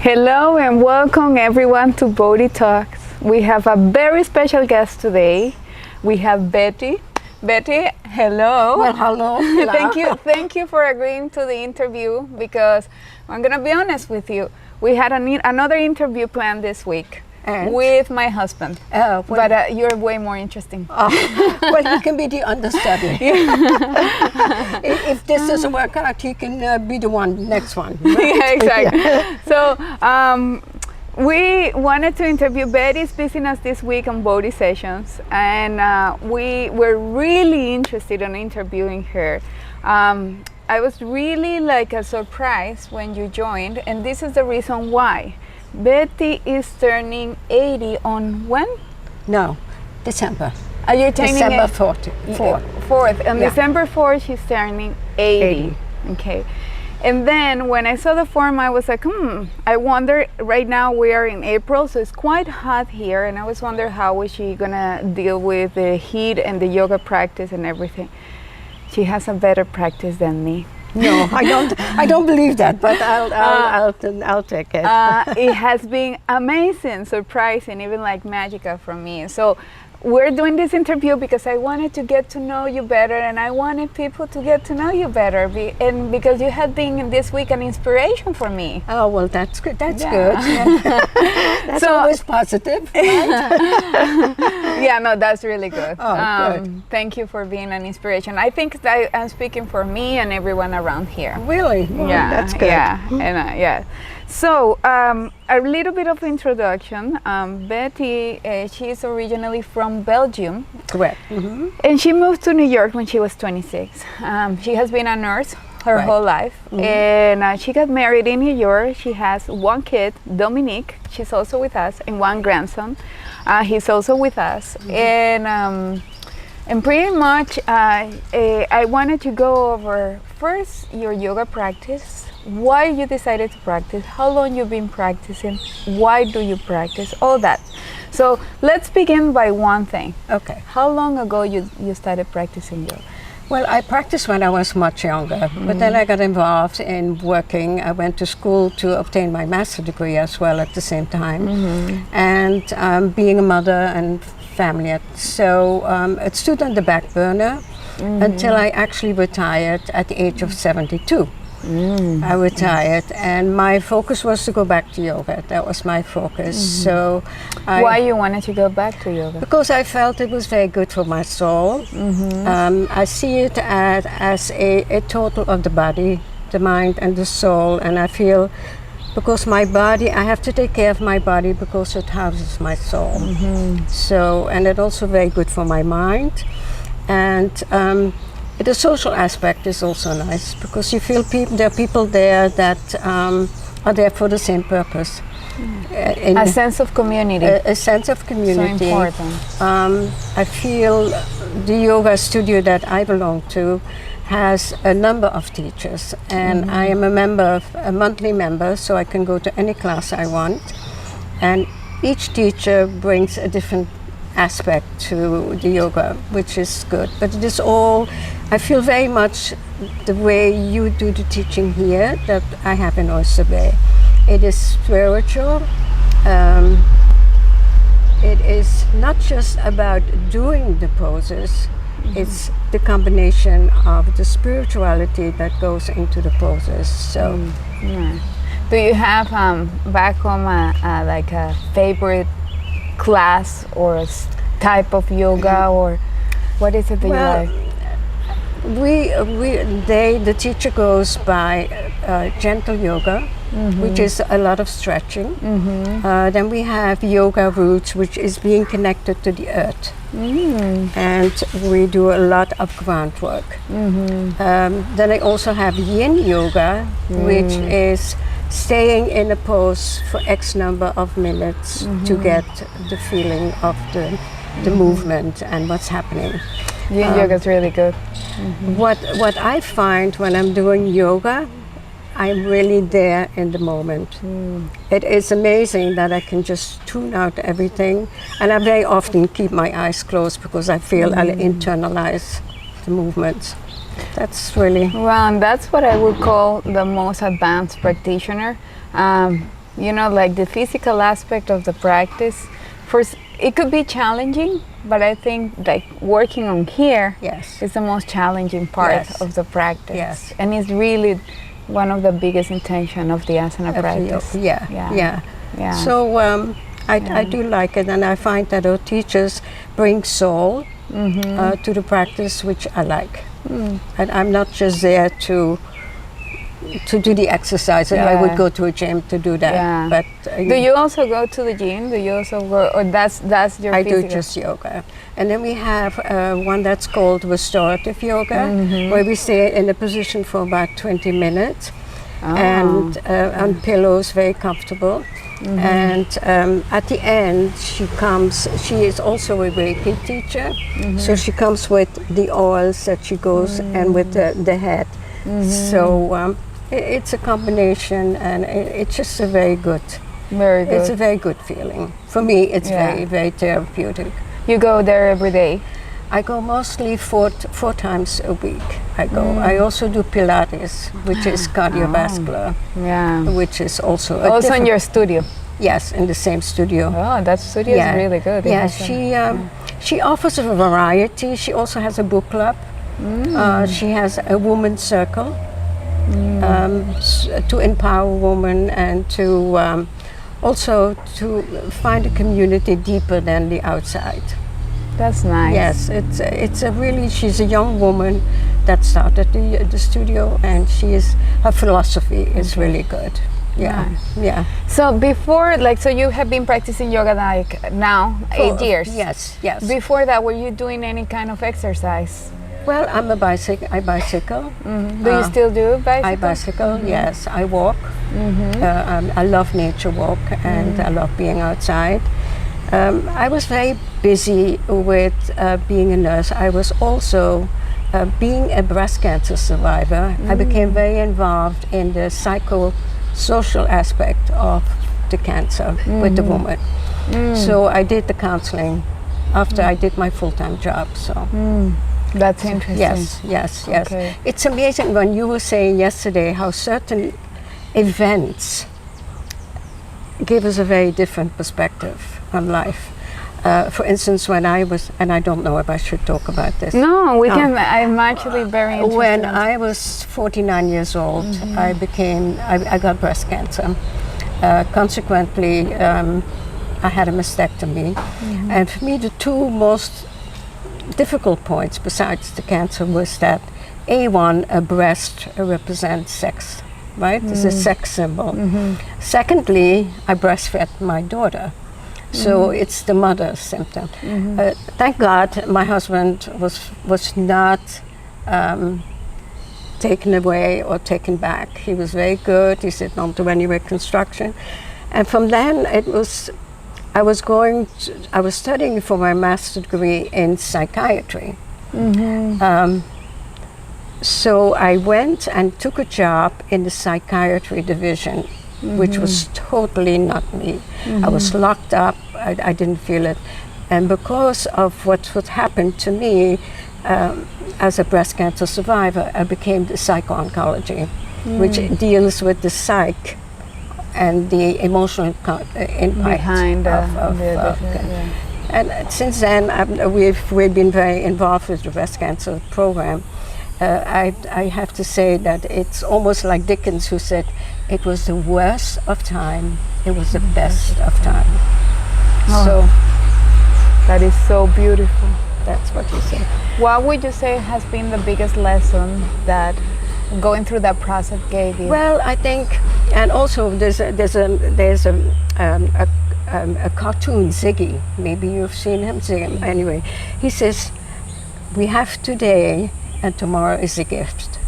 Hello and welcome everyone to Bodhi Talks. We have a very special guest today. We have Betty. Betty, hello. Well, hello. Thank you for agreeing to the interview, because I'm gonna be honest with you. We had another interview planned this week with my husband, but you're way more interesting. Well, you can be the understudy. If this doesn't work out, you can be the next one. Right? Yeah, exactly. So we wanted to interview Betty's business this week on Bodhi Sessions, and we were really interested in interviewing her. I was really like a surprise when you joined, and this is the reason why. Betty is turning 80 on when? No, December. You're turning December 4th. 4th. On December 4th, she's turning 80. Okay. And then when I saw the form, I was like, I wonder, right now we are in April, so it's quite hot here, and I was wondering how is she gonna deal with the heat and the yoga practice and everything. She has a better practice than me. No, I don't believe that, but I'll take it. It has been amazing, surprising, even like magical for me. So we're doing this interview because I wanted to get to know you better, and I wanted people to get to know you better, and because you have been this week an inspiration for me. Oh, well, that's good. That's good. That's always positive, right? Yeah, no, that's really good. Oh, good. Thank you for being an inspiration. I think that I'm speaking for me and everyone around here. Really? Well, Yeah, that's good. Yeah, and yeah. So a little bit of introduction. Betty, she's originally from Belgium. Correct. Mm-hmm. And she moved to New York when she was 26. She has been a nurse her whole life. Mm-hmm. And she got married in New York. She has one kid, Dominique. She's also with us, and one grandson. He's also with us. Mm-hmm. And pretty much I wanted to go over first your yoga practice, why you decided to practice, how long you've been practicing, why do you practice, all that. So let's begin by one thing. Okay. How long ago you started practicing yoga? Well, I practiced when I was much younger, but then I got involved in working. I went to school to obtain my master's degree as well at the same time, and being a mother and family. So it stood on the back burner until I actually retired at the age of 72. I retired, and my focus was to go back to yoga. That was my focus. So why you wanted to go back to yoga? Because I felt it was very good for my soul. I see it as a total of the body, the mind and the soul, and I feel because my body, I have to take care of my body because it houses my soul. So, and it's also very good for my mind. And the social aspect is also nice because you feel there are people there that are there for the same purpose. A sense of community. A sense of community. So important. I feel the yoga studio that I belong to has a number of teachers, and I am a monthly member, so I can go to any class I want. And each teacher brings a different aspect to the yoga, which is good. But it is all, I feel very much the way you do the teaching here that I have in Oyster Bay. It is spiritual. It is not just about doing the poses, it's the combination of the spirituality that goes into the poses. So, do you have back home like a favorite class or type of yoga, or what is it that you like? The teacher goes by gentle yoga, which is a lot of stretching. Then we have yoga roots, which is being connected to the earth. And we do a lot of groundwork. Then I also have yin yoga, which is staying in a pose for X number of minutes to get the feeling of the movement and what's happening. Yin yoga is really good. What I find when I'm doing yoga, I'm really there in the moment. It is amazing that I can just tune out everything, and I very often keep my eyes closed because I feel I'll internalize the movements. That's really... Well, and that's what I would call the most advanced practitioner. you know, like the physical aspect of the practice, first, it could be challenging, but I think like working on here Yes. is the most challenging part Yes. of the practice. Yes. And it's really one of the biggest intention of the asana practice. Yeah, Yeah. yeah. Yeah. So I do like it, and I find that our teachers bring soul to the practice, which I like. And I'm not just there to do the exercise. And I would go to a gym to do that. Yeah. But Do you also go to the gym? Do you also go, or that's your I physical? do just yoga. And then we have one that's called restorative yoga, where we stay in a position for about 20 minutes. And on pillows, very comfortable. And at the end, she is also a Reiki teacher, so she comes with the oils that she goes and with the head. So it's a combination, and it's just a very good. It's a very good feeling. For me, it's very, very therapeutic. You go there every day? I go mostly four times a week. I also do Pilates, which is cardiovascular, which is also also in your studio. Yes, in the same studio. Oh, that studio is really good. Yeah, she offers a variety. She also has a book club. She has a women's circle to empower women and to also to find a community deeper than the outside. That's nice. Yes, it's a really, she's a young woman that started the studio, and her philosophy is really good. Yeah, yeah. So before, like, so you have been practicing yoga like now 8 years. Yes, yes. Before that, were you doing any kind of exercise? Well, I bicycle. Do you still do bicycle? I bicycle, yes. I walk. I love nature walk, and I love being outside. I was very busy with being a nurse. I was also being a breast cancer survivor. I became very involved in the psychosocial aspect of the cancer with the woman. So I did the counseling after I did my full-time job. So that's interesting. Yes. Okay. It's amazing when you were saying yesterday how certain events give us a very different perspective on life. For instance, when I was, and I don't know if I should talk about this. No, we can. I'm actually very interested. When I was 49 years old, I got breast cancer. Consequently, I had a mastectomy. And for me, the two most difficult points besides the cancer was that a breast represents sex, right? It's a sex symbol. Secondly, I breastfed my daughter. So it's the mother symptom. Thank God my husband was not taken away or taken back. He was very good. He said not to any reconstruction. And from then I was studying for my master's degree in psychiatry. So I went and took a job in the psychiatry division, which was totally not me. I was locked up. I didn't feel it. And because of what would happen to me as a breast cancer survivor, I became the Psycho-Oncology, which deals with the psyche and the emotional impact behind And since then, we've been very involved with the breast cancer program. I have to say that it's almost like Dickens, who said, it was the worst of time, it was the best of time. So that is so beautiful. That's what he said. What would you say has been the biggest lesson that going through that process gave you? Well, I think, and also there's a cartoon, Ziggy. Maybe you've seen him. Ziggy. Anyway, he says, "We have today, and tomorrow is a gift."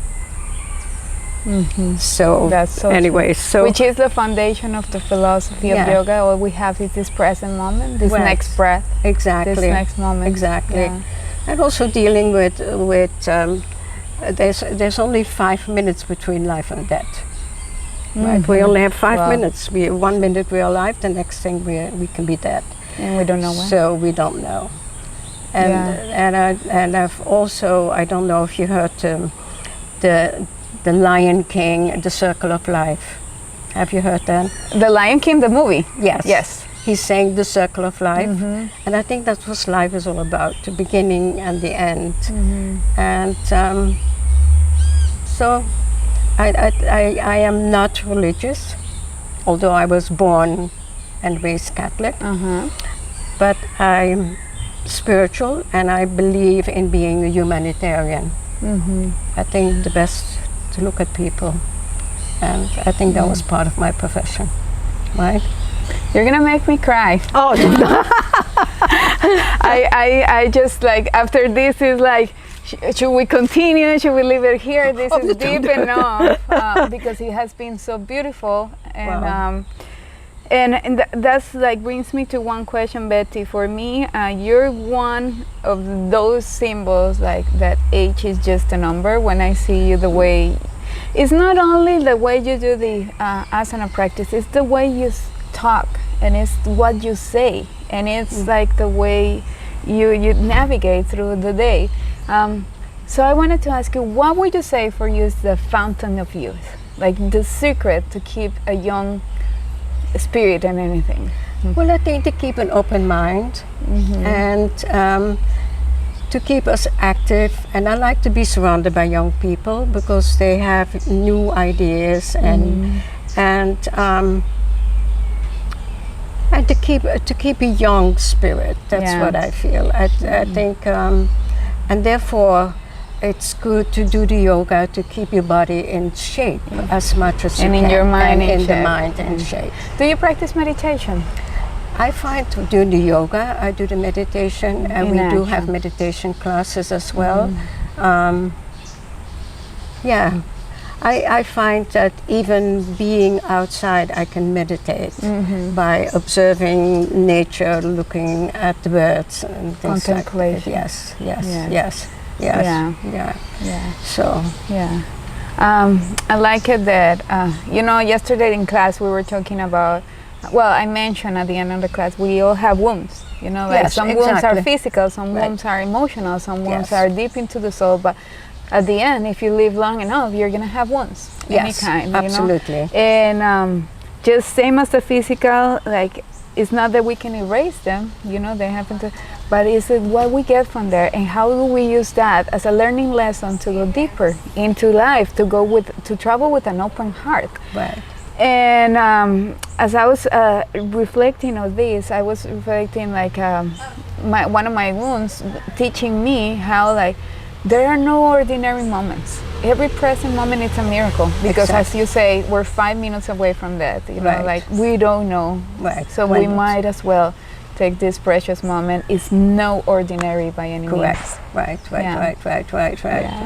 So that's so anyway, true. Which is the foundation of the philosophy of yoga. All we have is this present moment, this next breath, exactly, this next moment, exactly, and also dealing with there's only 5 minutes between life and death. Right? We only have 5 minutes. 1 minute we're alive, the next thing we can be dead, and we don't know when. So we don't know. And I've also, I don't know if you heard the Lion King, The Circle of Life. Have you heard that? The Lion King, the movie. Yes. Yes. He's saying the circle of life, and I think that's what life is all about: the beginning and the end. And so, I am not religious, although I was born and raised Catholic. But I'm spiritual, and I believe in being a humanitarian. I think the best to look at people, and I think that was part of my profession, right? You're gonna make me cry. Oh, I just like, after this is like, should we continue? Should we leave it here? This is deep enough because it has been so beautiful. And Wow. That's like brings me to one question, Betty. For me, you're one of those symbols like that age is just a number. When I see you, the way, it's not only the way you do the asana practice, it's the way you talk, and it's what you say, and it's like the way you navigate through the day. So I wanted to ask you, what would you say for you is the fountain of youth, like the secret to keep a young spirit and anything? Well, I think to keep an open mind and to keep us active. And I like to be surrounded by young people because they have new ideas and to keep a young spirit. That's what I feel. I think, and therefore, it's good to do the yoga to keep your body in shape as much as you can. And in your mind and in in the shape. mind in shape. Do you practice meditation? I find to do the yoga, I do the meditation, and we do have action. meditation classes as well. Yeah, I find that even being outside, I can meditate by observing nature, looking at the birds and things like that. Contemplation. Yes. Yeah. Yeah. So. Yeah. I like it that, yesterday in class we were talking about, well, I mentioned at the end of the class, we all have wounds. Like Yes, some wounds are exactly. physical, some Right. wounds are emotional, some wounds Yes. are deep into the soul, but at the end, if you live long enough, you're going to have wounds. Any Yes, kind, absolutely. And just same as the physical, like, it's not that we can erase them, they happen to, but it's what we get from there, and how do we use that as a learning lesson to go deeper into life, to travel with an open heart. Right. And as I was reflecting on this, I was reflecting like one of my wounds teaching me how like there are no ordinary moments. Every present moment is a miracle because, as you say, we're 5 minutes away from death. Right. Like we don't know, Right. so Why we not? might as well take this precious moment. It's no ordinary by any Correct. means. Right. Yeah.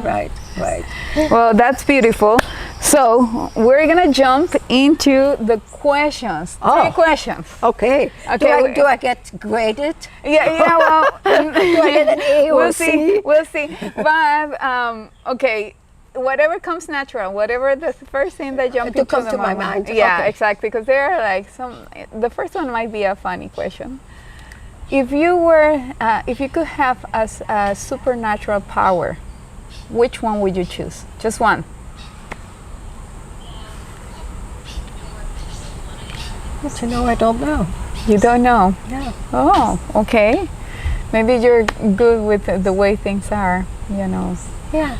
Right. Well, that's beautiful. So we're gonna jump into the questions. Oh. 3 questions. Okay. Okay, Do I get graded? Yeah. Well, Do I get an A or we'll a see. C? We'll see. But okay, whatever comes natural, whatever the first thing that jumps To into come the to my moment. mind. Yeah, Okay. exactly. Because there are like some. The first one might be a funny question. If you could have a supernatural power, which one would you choose? Just one. But I don't know. You don't know. Yeah. Oh, okay. Maybe you're good with the way things are. Yeah. Yeah.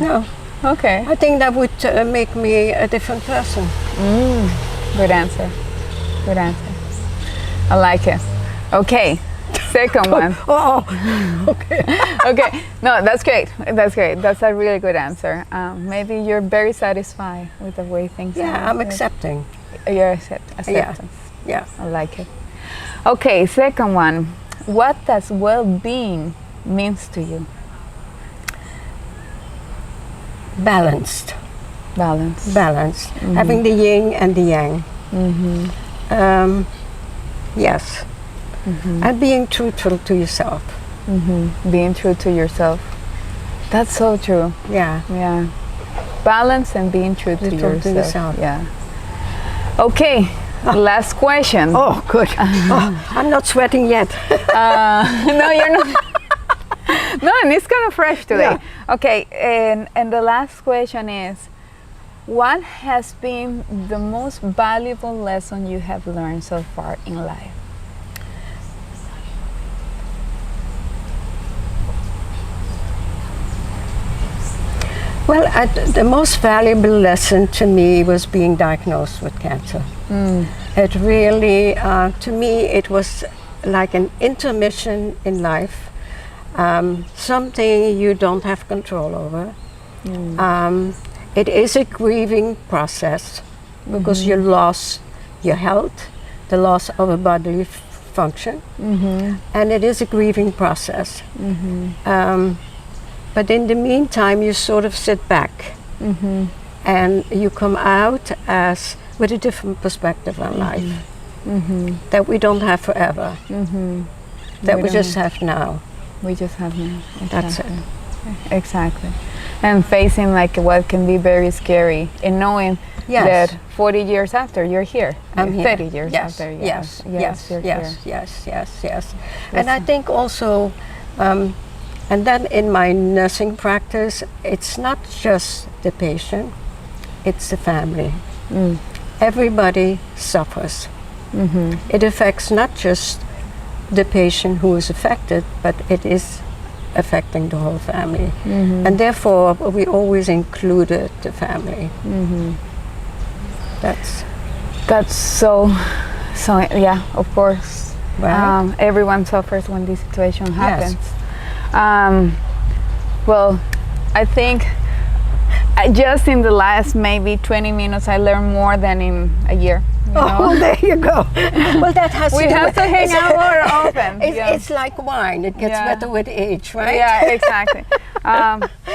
No. Okay. I think that would make me a different person. Good answer. Good answer. I like it. Okay. Second one. Oh. Okay. Okay. No, that's great. That's great. That's a really good answer. Maybe you're very satisfied with the way things are. Yeah, I'm accepting. You're acceptance. Yeah. I like it. Okay. Second one. What does well-being means to you? Balanced. Balance. Having the yin and the yang. Yes. And being truthful to yourself. Being true to yourself. That's so true. Yeah. Yeah. Balance and being true to Truthful to yourself. yourself. Yeah. Okay. Last question. Oh, good. I'm not sweating yet. No, you're not. No, and it's kind of fresh today. Yeah. Okay. And the last question is, what has been the most valuable lesson you have learned so far in life? Well, the most valuable lesson to me was being diagnosed with cancer. It really, to me, it was like an intermission in life, something you don't have control over. It is a grieving process because you lost your health, the loss of a bodily function, and it is a grieving process. But in the meantime, you sort of sit back and you come out as with a different perspective on life that we don't have forever, that we just have now. We just have now. Exactly. That's it. Exactly. And facing like what can be very scary and knowing that 40 years after you're here, I'm here. 30 years after, yes. And I think also, and then in my nursing practice, it's not just the patient, it's the family. Everybody suffers. It affects not just the patient who is affected, but it is affecting the whole family. And therefore, we always included the family. That's so yeah, of course. Right. Everyone suffers when this situation happens. Well, I think just in the last maybe 20 minutes, I learned more than in a year. Oh, there you go. Well, that has we to do have with to hang out more often. It's like wine; it gets better with age, right? Yeah, exactly.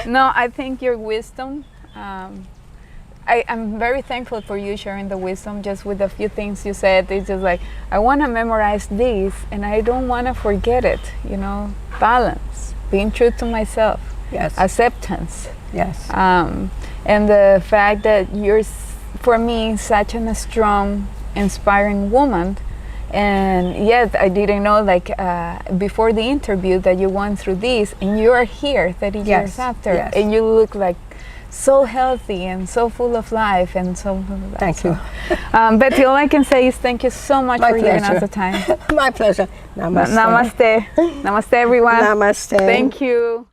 No, I think your wisdom. I'm very thankful for you sharing the wisdom. Just with a few things you said, it's just like I want to memorize this, and I don't want to forget it. You know, balance, being true to myself. Yes. Acceptance. Yes. And the fact that you're, for me, such a strong, inspiring woman. And yet I didn't know, like, before the interview that you went through this, and you are here 30 years after, and you look like so healthy and so full of life and so Thank you. Betty, all I can say is thank you so much for giving us the time. My pleasure. Namaste. Namaste. Namaste, everyone. Namaste. Thank you.